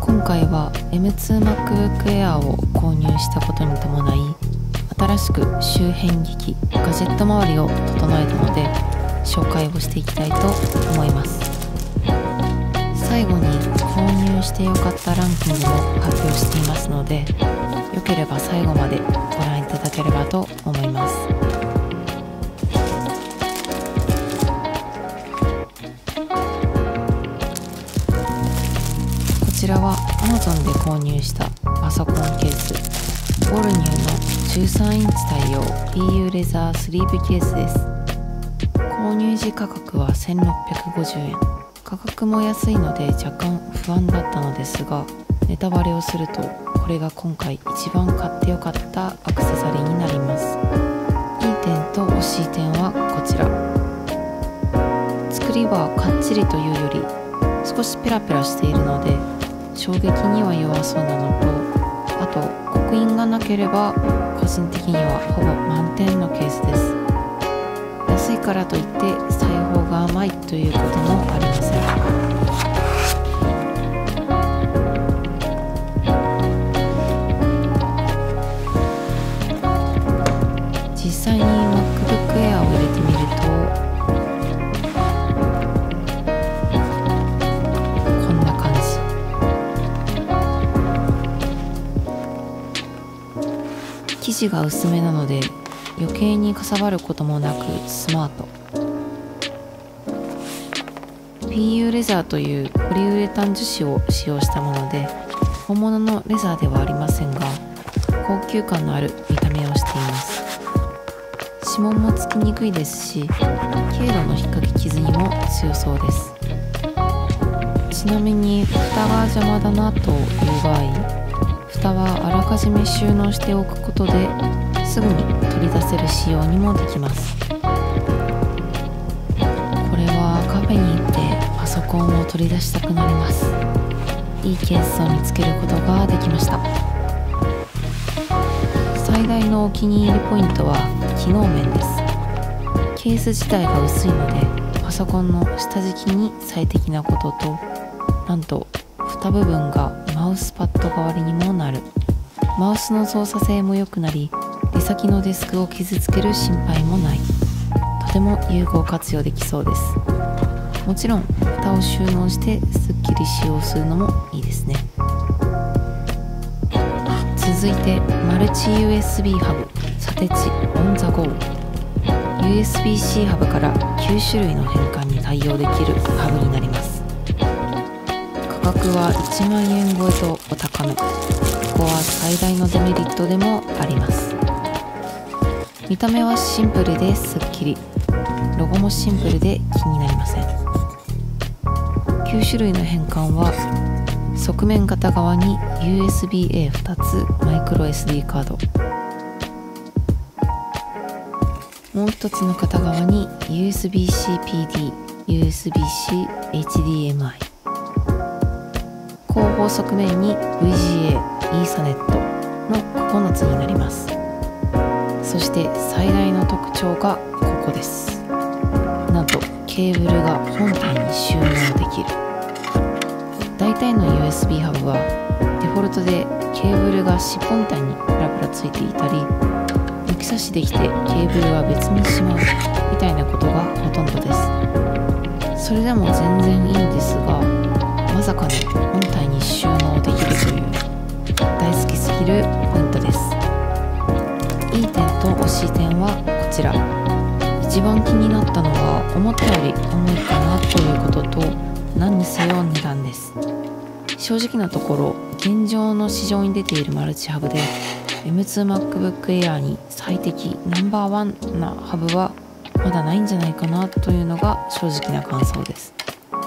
今回は M2MacBook Air を購入したことに伴い、新しく周辺機器ガジェット周りを整えたので紹介をしていきたいと思います。最後に購入してよかったランキングも発表していますので、よければ最後までご覧いただければと思います。こちらは Amazon で購入したパソコンケース、ボルニューの13インチ対応 PU レザースリーブケースです。購入時価格は1650円。価格も安いので若干不安だったのですが、ネタバレをするとこれが今回一番買ってよかったアクセサリーになります。いい点と惜しい点はこちら。作りはかっちりというより少しペラペラしているので衝撃には弱そうなのと、あと刻印がなければ個人的にはほぼ満点のケースです。安いからといって裁縫が甘いということもありません。実際に MacBook Air を入れてみるとこんな感じ。生地が薄めなので余計にかさばることもなくスマート。 PU レザーというポリウレタン樹脂を使用したもので、本物のレザーではありませんが高級感のある見た目をしています。指紋もつきにくいですし、軽度の引っ掛け傷にも強そうです。ちなみに蓋が邪魔だなという場合、蓋はあらかじめ収納しておくことですぐに取り出せる仕様にもできます。これはカフェに行ってパソコンを取り出したくなります。いいケースを見つけることができました。最大のお気に入りポイントは機能面です。ケース自体が薄いのでパソコンの下敷きに最適なことと、なんと蓋部分がマウスパッド代わりにもなる。マウスの操作性も良くなり、出先のデスクを傷つける心配もない。とても有効活用できそうです。もちろん蓋を収納してすっきり使用するのもいいですね。続いてマルチ USB ハブサテチオンザゴー。 USB-C ハブから9種類の変換に対応できるハブになります。価格は1万円超えとお高め。ここは最大のデメリットでもあります。見た目はシンプルですっきり、ロゴもシンプルで気になりません。9種類の変換は側面片側に USB-A2 つマイクロ SD カード、もう一つの片側に USB-C PD、USB-C HDMI、 後方側面に VGA、イーサネットの9つになります。そして最大の特徴がここです。なんとケーブルが本体に収納できる。大体の USB ハブはデフォルトでケーブルが尻尾みたいにプラプラついていたり、抜き差しできてケーブルは別にしまうみたいなことがほとんどです。それでも全然いいんですが、まさかの本体に収納できるという大好きすぎるポイントです。いい点と惜しい点はこちら。一番気になったのは思ったより重いかなということと、何にせよ値段です。正直なところ現状の市場に出ているマルチハブで M2MacBook Air に最適ナンバーワンなハブはまだないんじゃないかなというのが正直な感想です。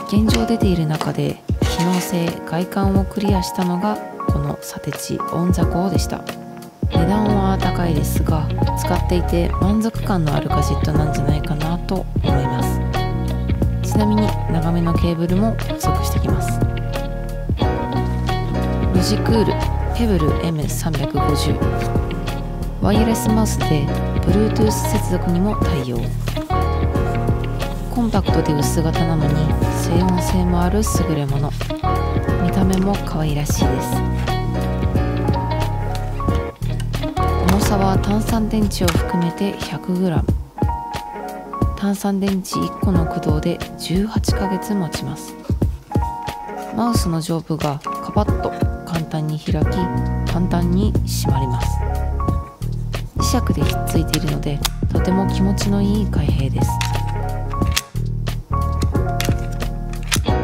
現状出ている中で機能性、外観をクリアしたのがこのサテチオンザゴーでした。値段は高いですが使っていて満足感のあるガジェットなんじゃないかなと思います。ちなみに長めのケーブルも不足してきます。ロジクールペブル M350、 ワイヤレスマウスで Bluetooth 接続にも対応。コンパクトで薄型なのに静音性もある優れもの。見た目目も可愛らしいです。重さは単3電池を含めて 100g。 単3電池1個の駆動で18ヶ月持ちます。マウスの上部がカパッと簡単に開き、簡単に閉まります。磁石でひっついているのでとても気持ちのいい開閉です。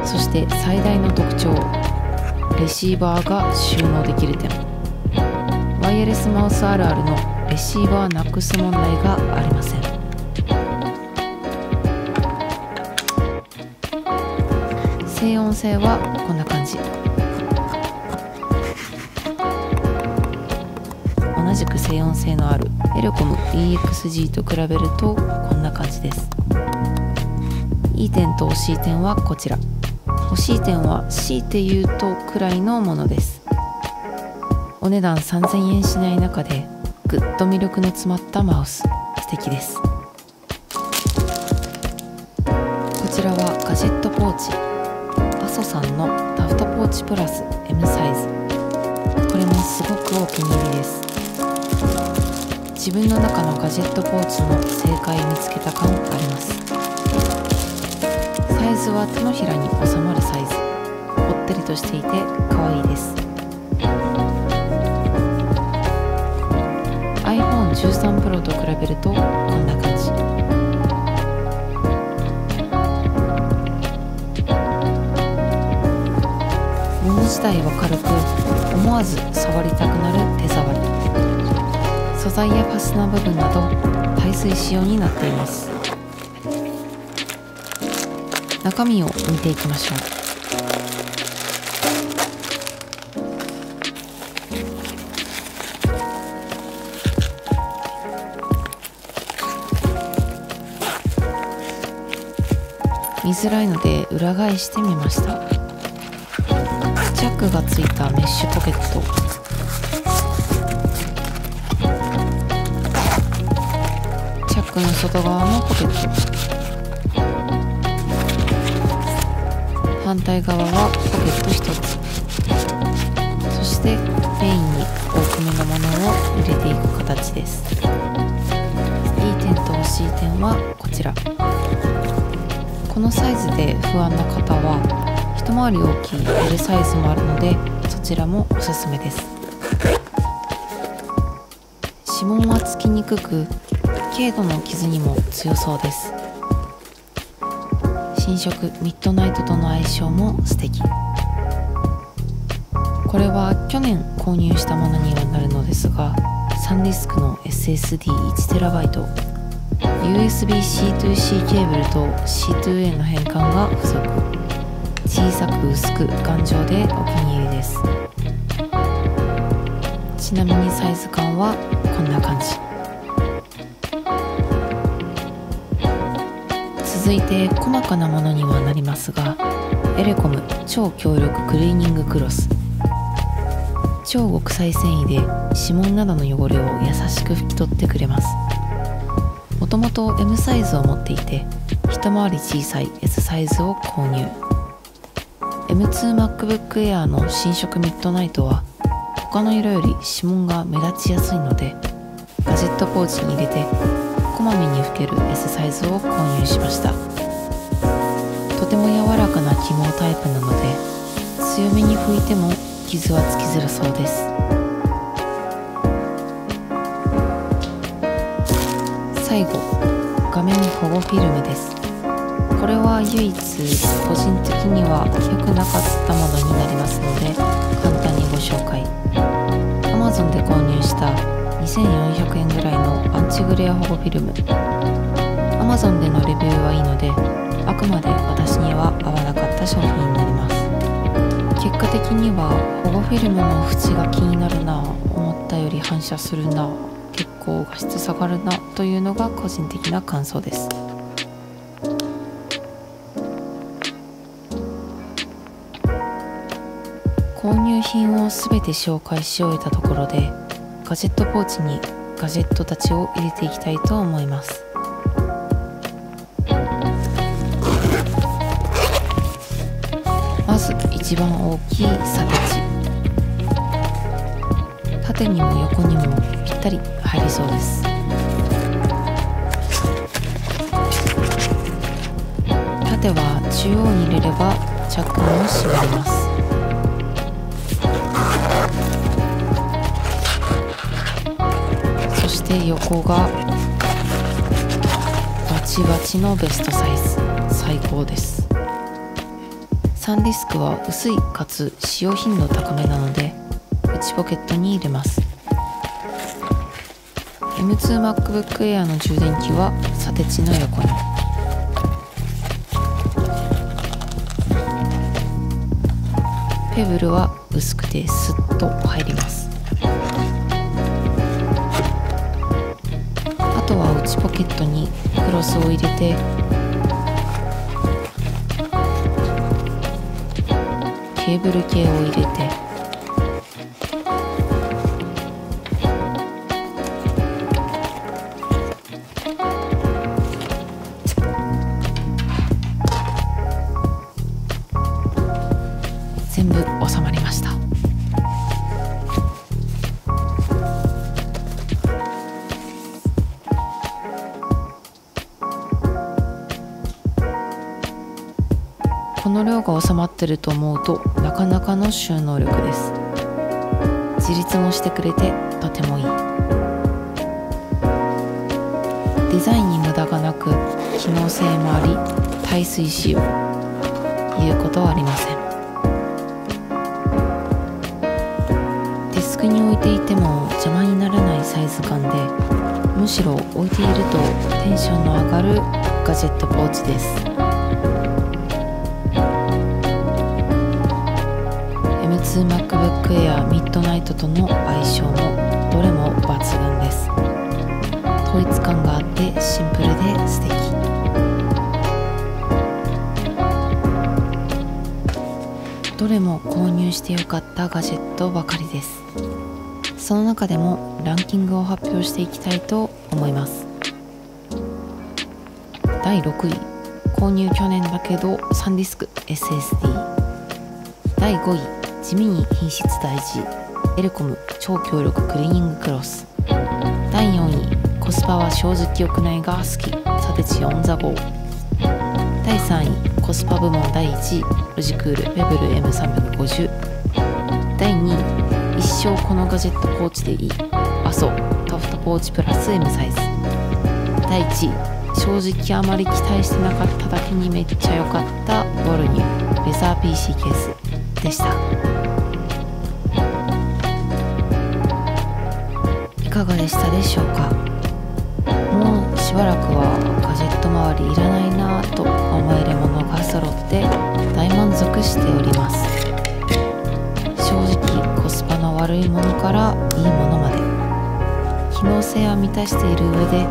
そして最大の特徴、レシーバーが収納できる点。ワイヤレスマウスあるあるのレシーバーなくす問題がありません。静音性はこんな感じ。同じく静音性のあるエレコム EXG と比べるとこんな感じです。いい点と惜しい点はこちら。惜しい点は強いて言うとくらいのものです。お値段3000円しない中でぐっと魅力の詰まったマウス、素敵です。こちらはガジェットポーチ、阿蘇さんのタフトポーチプラス M サイズ。これもすごくお気に入りです。自分の中のガジェットポーチの正解見つけた感あります。サイズは手のひらに収まるサイズ、ぽってりとしていて可愛いです。 iPhone13 Pro と比べるとこんな感じ。物自体は軽く、思わず触りたくなる手触り。素材やファスナー部分など耐水仕様になっています。中身を見ていきましょう。見づらいので裏返してみました。チャックがついたメッシュポケット、チャックの外側のポケット、反対側はポケット1つ、そしてメインに大きめのものを入れていく形です。いい点と惜しい点はこちら。このサイズで不安な方は一回り大きい L サイズもあるので、そちらもおすすめです。指紋はつきにくく、軽度の傷にも強そうです。新色ミッドナイトとの相性も素敵。これは去年購入したものにはなるのですが、サンディスクの SSD1TB、USB-C to C ケーブルと C to A の変換が不足。小さく薄く頑丈でお気に入りです。ちなみにサイズ感はこんな感じ。続いて細かなものにはなりますが、エレコム超強力クリーニングクロス。超極細繊維で指紋などの汚れを優しく拭き取ってくれます。もともと M サイズを持っていて、一回り小さい S サイズを購入。 M2MacBook Air の新色ミッドナイトは他の色より指紋が目立ちやすいので、ガジェットポーチに入れてこまめに拭ける S サイズを購入しました。とても柔らかな起毛タイプなので、強めに拭いても傷はつきづらそうです。最後、画面保護フィルムです。これは唯一個人的には良くなかったものになりますので、簡単にご紹介。 Amazon で購入した2400円ぐらいのアンチグレア保護フィルム。 Amazon でのレビューはいいので、あくまで私には合わなかった商品になります。結果的には保護フィルムの縁が気になるな、思ったより反射するな、結構画質下がるなというのが個人的な感想です。購入品を全て紹介し終えたところで、ガジェットポーチにガジェットたちを入れていきたいと思います。まず1一番大きいサテチ。縦にも横にもぴったり入りそうです。縦は中央に入れればチャックも閉まります。そして横がバチバチのベストサイズ、最高です。サンディスクは薄いかつ使用頻度高めなので内ポケットに入れます。 M2MacBook Air の充電器はサテチの横に。ペブルは薄くてスッと入ります。あとは内ポケットにクロスを入れてケーブル系を入れて全部収まりました。この量が収まってると思うとなかなかの収納力です。自立もしてくれてとてもいい。デザインに無駄がなく機能性もあり耐水仕様、言うことはありません。デスクに置いていても邪魔にならないサイズ感で、むしろ置いているとテンションの上がるガジェットポーチです。M2MacBook Air Midnight との相性もどれも抜群です。統一感があってシンプルで素敵。どれも購入してよかったガジェットばかりです。その中でもランキングを発表していきたいと思います。第6位、購入去年だけどサンディスク SSD。 第5位、地味に品質大事、エルコム超強力クリーニングクロス。第4位、コスパは正直良くないが好き、サテチオンザゴー。第3位、コスパ部門第1位、ロジクールペブル M350。第2位、一生このガジェットポーチでいい、アソタフトポーチプラス M サイズ。第1位、正直あまり期待してなかっただけにめっちゃ良かったウォルニューレザー PC ケースでした。いかがでしたでしょうか。もうしばらくはガジェット周りいらないなぁと思えるものが揃って大満足しております。正直コスパの悪いものからいいものまで機能性は満たしている上で、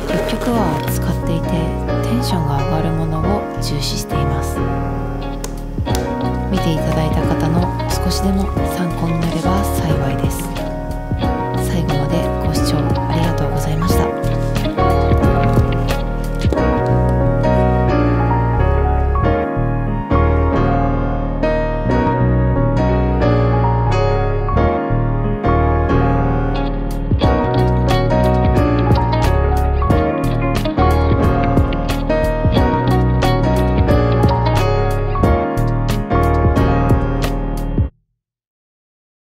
結局は使っていてテンションが上がるものを重視しています。見ていただいた方の少しでも参考になれば幸いです。